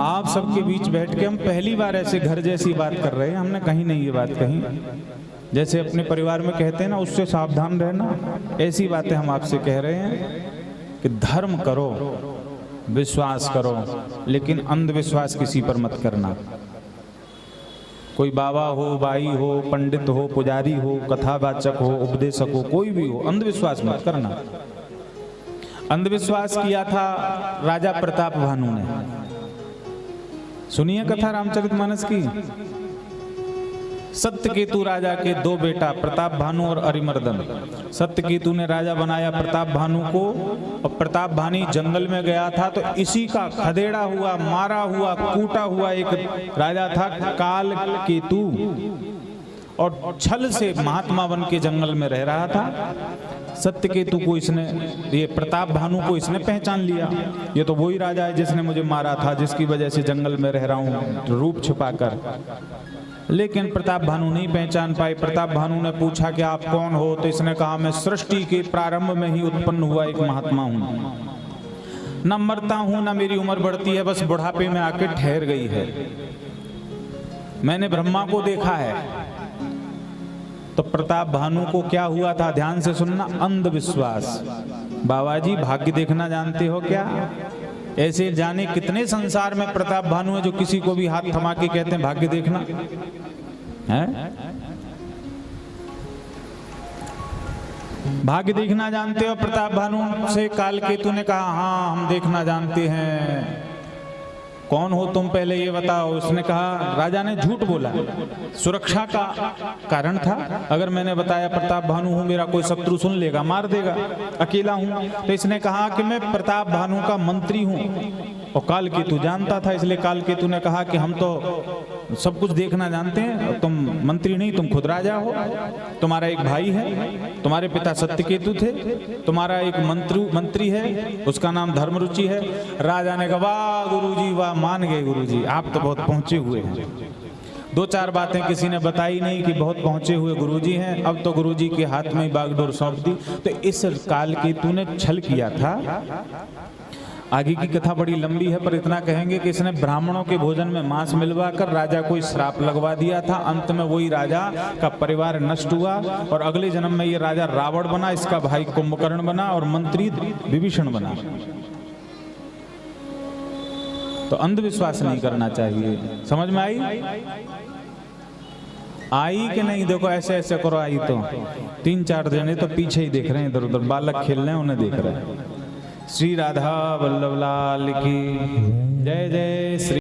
आप सबके बीच बैठ के हम पहली बार ऐसे घर जैसी बात कर रहे हैं, हमने कहीं नहीं ये बात कही। जैसे अपने परिवार में कहते हैं ना, उससे सावधान रहना, ऐसी बातें हम आपसे कह रहे हैं कि धर्म करो, विश्वास करो, लेकिन अंधविश्वास किसी पर मत करना। कोई बाबा हो, बाई हो, पंडित हो, पुजारी हो, कथावाचक हो, उपदेशक हो, कोई भी हो, अंधविश्वास मत करना। अंधविश्वास किया था राजा प्रताप भानु ने। सुनिए कथा रामचरितमानस की। सत्यकेतु राजा के दो बेटा प्रताप भानु और अरिमर्दन। सत्यकेतु ने राजा बनाया प्रताप भानु को, और प्रताप भानु जंगल में गया था तो इसी का खदेड़ा हुआ, मारा हुआ, कूटा हुआ एक राजा था काल केतु, और छल से महात्मा बन के जंगल में रह रहा था। सत्यकेतु को इसने, ये प्रताप भानु को इसने पहचान लिया, ये तो वही राजा है जिसने मुझे मारा था, जिसकी वजह से जंगल में रह रहा हूं रूप छुपाकर। लेकिन प्रताप भानु नहीं पहचान पाए। प्रताप भानु ने पूछा कि आप कौन हो? तो इसने कहा मैं सृष्टि के प्रारंभ में ही उत्पन्न हुआ एक महात्मा हूं, न मरता हूं न मेरी उम्र बढ़ती है, बस बुढ़ापे में आके ठहर गई है। मैंने ब्रह्मा को देखा है। तो प्रताप भानु को क्या हुआ था? ध्यान से सुनना, अंधविश्वास। बाबा जी भाग्य देखना जानते हो क्या? ऐसे जाने कितने संसार में प्रताप भानु है जो किसी को भी हाथ थमा के कहते हैं भाग्य देखना है। भाग्य देखना जानते हो? प्रताप भानु से काल केतु ने कहा हाँ हम देखना जानते हैं। कौन हो तुम, पहले ये बताओ। उसने कहा, राजा ने झूठ बोला, सुरक्षा का कारण था। अगर मैंने बताया प्रताप भानु हूं, मेरा कोई शत्रु सुन लेगा, मार देगा, अकेला हूं। तो इसने कहा कि मैं प्रताप भानु का मंत्री हूं। और काल केतु जानता था, इसलिए काल केतु ने कहा कि हम तो सब कुछ देखना जानते हैं, तुम मंत्री नहीं, तुम खुद राजा हो। तुम्हारा एक भाई है, तुम्हारे पिता सत्यकेतु थे, तुम्हारा एक मंत्री है, उसका नाम धर्मरुचि है। राजा ने कहा वाह गुरुजी वाह, मान गए गुरुजी, आप तो बहुत पहुंचे हुए हैं। दो चार बातें किसी ने बताई नहीं कि बहुत पहुंचे हुए गुरुजी हैं। अब तो गुरुजी के हाथ में बागडोर सौंप दी। तो इस काल केतु ने छल किया था। आगे की कथा बड़ी लंबी है, पर इतना कहेंगे कि इसने ब्राह्मणों के भोजन में मांस मिलवाकर राजा को श्राप लगवा दिया था। अंत में वही राजा का परिवार नष्ट हुआ, और अगले जन्म में ये राजा रावण बना, इसका भाई कुंभकर्ण बना, और मंत्री विभीषण बना। तो अंधविश्वास नहीं करना चाहिए। समझ में आई? आई कि नहीं? देखो ऐसे ऐसे करो। आई तो 3-4 जने तो पीछे ही देख रहे हैं, इधर उधर बालक खेल रहे हैं, उन्हें देख रहे हैं। श्री राधा वल्लभ लाल की जय जय। श्री